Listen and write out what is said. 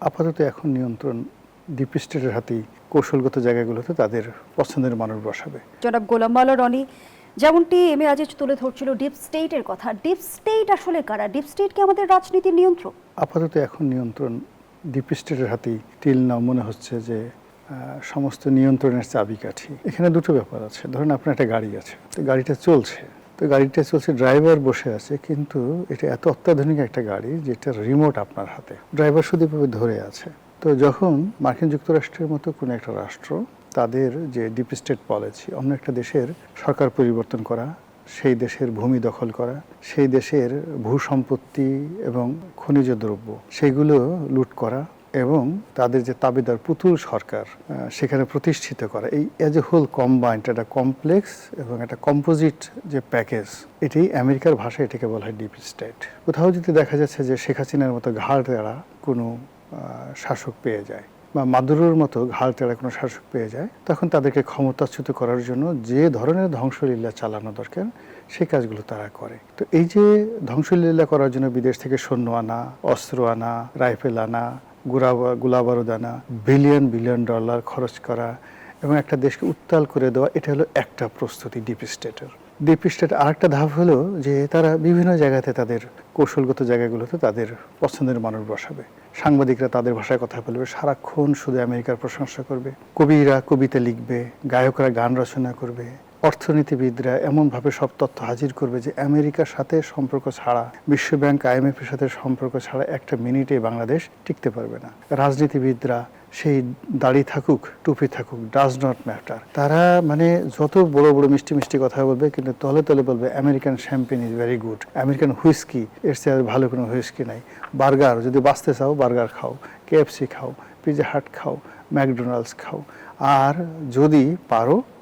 আপাতত এখন নিয়ন্ত্রণ ডিপ স্টেটের হাতেই। কৌশলগত জায়গাগুলোতে তাদের পছন্দের মানুষ বসাবে। জনাব গোলাম মাওলা রনি, যেমনটি এম এ আজিজ তুলে ধরছিল ডিপ স্টেটের কথা, ডিপ স্টেট আসলে কারা? ডিপ স্টেট কি আমাদের রাজনীতির নিয়ন্ত্রক? আপাতত এখন নিয়ন্ত্রণ ডিপ স্টেটের হাতেই। টিল নাও মনে হচ্ছে যে সমস্ত নিয়ন্ত্রণের চাবিকাঠি। এখানে দুটো ব্যাপার আছে। ধরুন আপনার একটা গাড়ি আছে, তো গাড়িটা চলছে, ড্রাইভার বসে আছে, কিন্তু এটা এত অত্যাধুনিক একটা গাড়ি যেটা রিমোট আপনার হাতে, ড্রাইভার শুধু ধরে আছে। তো যখন মার্কিন যুক্তরাষ্ট্রের মতো কোনো একটা রাষ্ট্র তাদের যে ডিপ স্টেট পলিসি, অন্য একটা দেশের সরকার পরিবর্তন করা, সেই দেশের ভূমি দখল করা, সেই দেশের ভূসম্পত্তি এবং খনিজ দ্রব্য সেগুলো লুট করা এবং তাদের যে তাবেদার পুতুল সরকার সেখানে প্রতিষ্ঠিত করা, এই এজ এ হোল কম্বাইন্ড একটা কমপ্লেক্স এবং একটা কম্পোজিট যে প্যাকেজ, এটি আমেরিকার ভাষায় এটাকে বলা হয় ডিপ স্টেট। কোথাও যদি দেখা যাচ্ছে যে শেখ হাসিনার মতো ঘাড় তেড়া কোনো শাসক পেয়ে যায় বা মাদুরোর মতো ঘাড় তেড়া কোনো শাসক পেয়ে যায়, তখন তাদেরকে ক্ষমতাচ্যুত করার জন্য যে ধরনের ধ্বংসলীলা চালানো দরকার সেই কাজগুলো তারা করে। তো এই যে ধ্বংসলীলা করার জন্য বিদেশ থেকে সৈন্য আনা, অস্ত্র আনা, রাইফেল আনা, গোলাবারুদ আনা, বিলিয়ন বিলিয়ন ডলার খরচ করা এবং একটা দেশকে উত্তাল করে দেওয়া, এটা হলো একটা প্রস্তুতি ডিপ স্টেটের। ডিপ স্টেট আরেকটা ধাপ হলো যে তারা বিভিন্ন জায়গাতে তাদের কৌশলগত জায়গাগুলোতে তাদের পছন্দের মানুষ বসাবে। সাংবাদিকরা তাদের ভাষায় কথা বলবে, সারাক্ষণ শুধু আমেরিকার প্রশংসা করবে, কবিরা কবিতা লিখবে, গায়করা গান রচনা করবে, অর্থনীতিবিদরা এমনভাবে সব তথ্য হাজির করবে যে আমেরিকার সাথে সম্পর্ক ছাড়া, বিশ্বব্যাংক IMF এর সাথে সম্পর্ক ছাড়া একটা মিনিটে বাংলাদেশ টিকতে পারবে না। রাজনীতিবিদরা সেই দাড়ি থাকুক টুপি থাকুক, ডাজ নট ম্যাটার, তারা মানে যত বড় বড় মিষ্টি মিষ্টি কথা বলবে, কিন্তু তলে তলে বলবে American champagne is very good, American whisky এর চেয়ে ভালো কোনো হুইস্কি নাই, বার্গার যদি বাঁচতে চাও বার্গার খাও, KFC খাও, পিৎজা হাট খাও, ম্যাকডোনাল্ডস খাও, আর যদি পারো